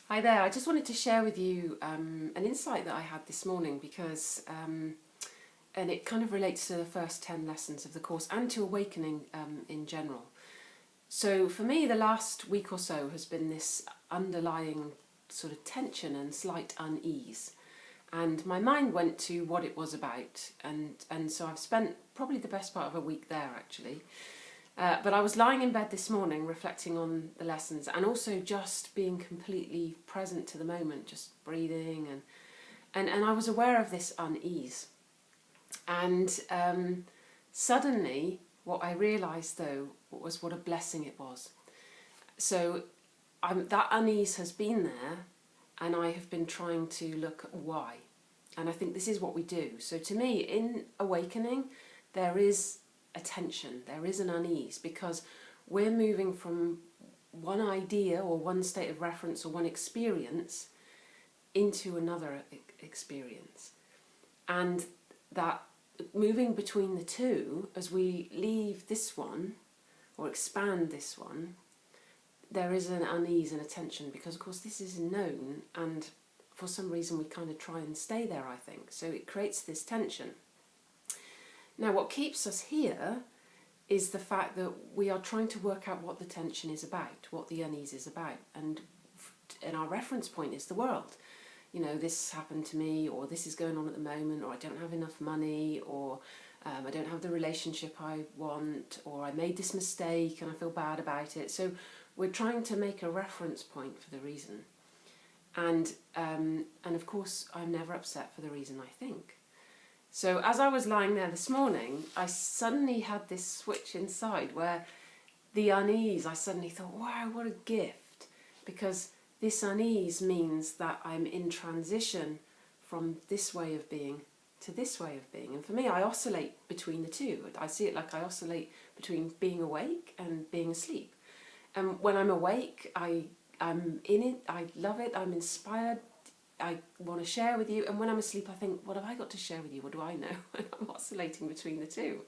Hi there, I just wanted to share with you an insight that I had this morning because, and it kind of relates to the first 10 lessons of the course and to awakening in general. So for me, the last week or so has been this underlying sort of tension and slight unease. And my mind went to what it was about, and so I've spent probably the best part of a week there actually. But I was lying in bed this morning reflecting on the lessons and also just being completely present to the moment, just breathing and I was aware of this unease. And suddenly what I realised though was what a blessing it was. So that unease has been there and I have been trying to look at why. And I think this is what we do. So to me, in awakening, there is a tension, there is an unease, because we're moving from one idea or one state of reference or one experience into another experience. And that moving between the two, as we leave this one or expand this one, there is an unease and a tension because of course this is known and for some reason we kind of try and stay there, I think. So it creates this tension. Now what keeps us here is the fact that we are trying to work out what the tension is about, what the unease is about, and our reference point is the world. You know, this happened to me, or this is going on at the moment, or I don't have enough money, or I don't have the relationship I want, or I made this mistake and I feel bad about it. So we're trying to make a reference point for the reason. And of course I'm never upset for the reason I think. So as I was lying there this morning, I suddenly had this switch inside where the unease, I suddenly thought, wow, what a gift. Because this unease means that I'm in transition from this way of being to this way of being. And for me, I oscillate between the two. I see it like I oscillate between being awake and being asleep. And when I'm awake, I'm in it, I love it, I'm inspired, I want to share with you, and when I'm asleep I think, what have I got to share with you, what do I know? I'm oscillating between the two.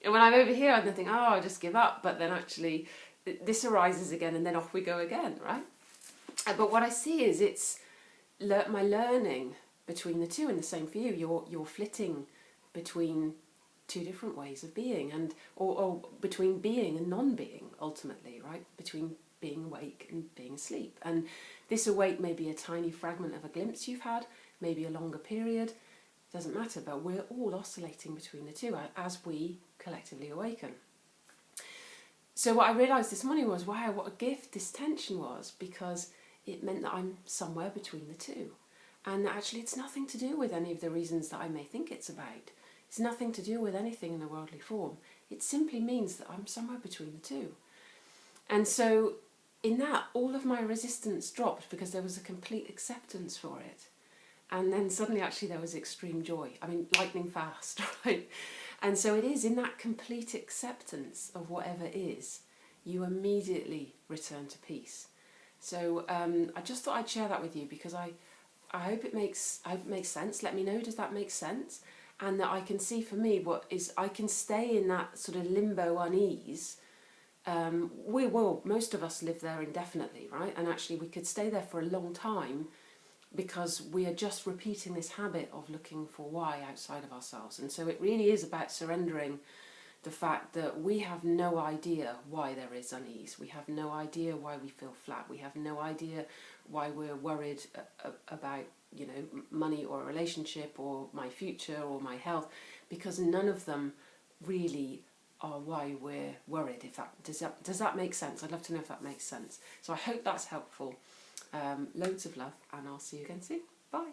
And when I'm over here I think, oh, I'll just give up, but then actually this arises again and then off we go again, right? But what I see is it's my learning between the two, and the same for you, you're flitting between two different ways of being, and or between being and non-being ultimately, right? Between being awake and being asleep. And this awake may be a tiny fragment of a glimpse you've had, maybe a longer period, doesn't matter, but we're all oscillating between the two as we collectively awaken. So what I realised this morning was, wow, what a gift this tension was, because it meant that I'm somewhere between the two. And actually it's nothing to do with any of the reasons that I may think it's about. It's nothing to do with anything in a worldly form. It simply means that I'm somewhere between the two. And so in that, all of my resistance dropped because there was a complete acceptance for it. And then suddenly actually there was extreme joy. I mean, lightning fast, right? And so it is in that complete acceptance of whatever is, you immediately return to peace. So I just thought I'd share that with you because I hope it makes sense. Let me know, does that make sense? And that I can see for me what is, I can stay in that sort of limbo unease. Most of us live there indefinitely, right? And actually we could stay there for a long time because we are just repeating this habit of looking for why outside of ourselves. And so it really is about surrendering the fact that we have no idea why there is unease. We have no idea why we feel flat. We have no idea why we're worried about, you know, money or a relationship or my future or my health, because none of them really are why we're worried. If that does that make sense? I'd love to know if that makes sense. So I hope that's helpful. Loads of love, and I'll see you again soon. Bye.